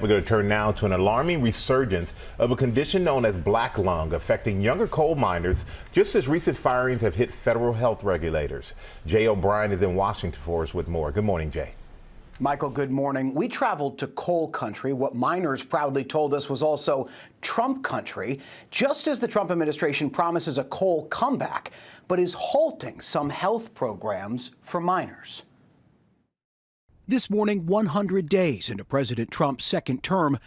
We're going to turn now to an alarming resurgence of a condition known as black lung affecting younger coal miners, just as recent firings have hit federal health regulators. Jay O'Brien is in Washington for us with more. Good morning, Jay. Michael, good morning. We traveled to coal country, what miners proudly told us was also Trump country, just as the Trump administration promises a coal comeback, but is halting some health programs for miners. This morning, 100 days into President Trump's second term,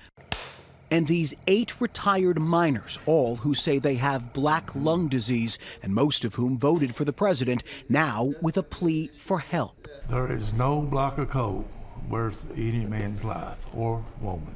and these 8 retired miners, all who say they have black lung disease, and most of whom voted for the president, now with a plea for help. There is no block of coal worth any man's life or woman's.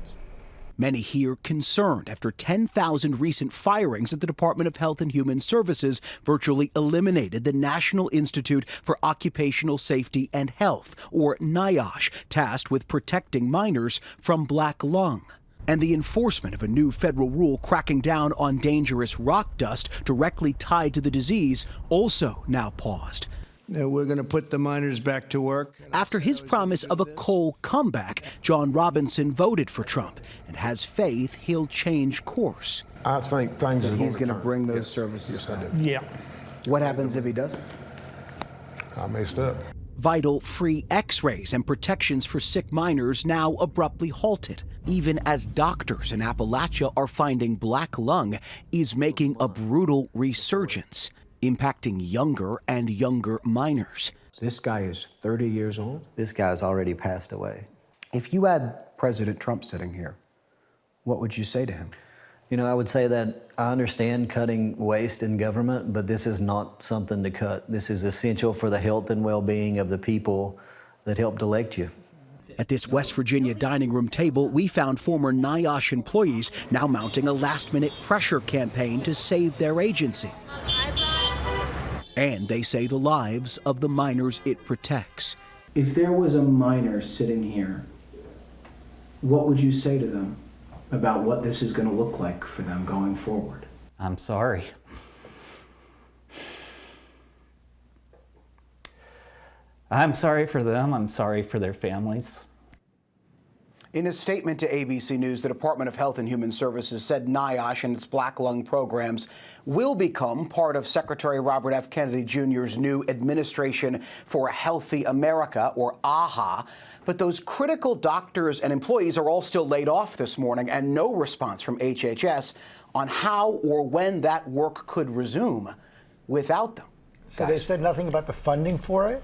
Many here concerned after 10,000 recent firings at the Department of Health and Human Services virtually eliminated the National Institute for Occupational Safety and Health, or NIOSH, tasked with protecting miners from black lung. And the enforcement of a new federal rule cracking down on dangerous rock dust directly tied to the disease also now paused. We're going to put the miners back to work. After his promise of a coal comeback, John Robinson voted for Trump and has faith he'll change course. I think things are He's going to bring those services back. Yeah. What happens if he doesn't? I messed up. Vital free x-rays and protections for sick miners now abruptly halted, even as doctors in Appalachia are finding black lung is making a brutal resurgence, impacting younger and younger miners. This guy is 30 years old. This guy's already passed away. If you had President Trump sitting here, what would you say to him? You know, I would say that I understand cutting waste in government, but this is not something to cut. This is essential for the health and well-being of the people that helped elect you. At this West Virginia dining room table, we found former NIOSH employees now mounting a last-minute pressure campaign to save their agency. And they say the lives of the miners it protects. If there was a miner sitting here, what would you say to them about what this is going to look like for them going forward? I'm sorry. I'm sorry for them. I'm sorry for their families. In a statement to ABC News, the Department of Health and Human Services said NIOSH and its black lung programs will become part of Secretary Robert F. Kennedy Jr.'s new Administration for a Healthy America, or AHA. But those critical doctors and employees are all still laid off this morning, and no response from HHS on how or when that work could resume without them. So they said nothing about the funding for it?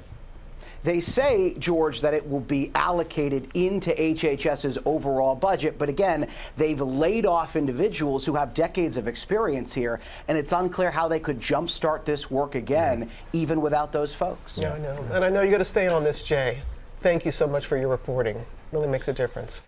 They say, George, that it will be allocated into HHS's overall budget. But again, they've laid off individuals who have decades of experience here, and it's unclear how they could jumpstart this work again, even without those folks. Yeah, I know. And I know you got to stay on this, Jay. Thank you so much for your reporting. Really makes a difference.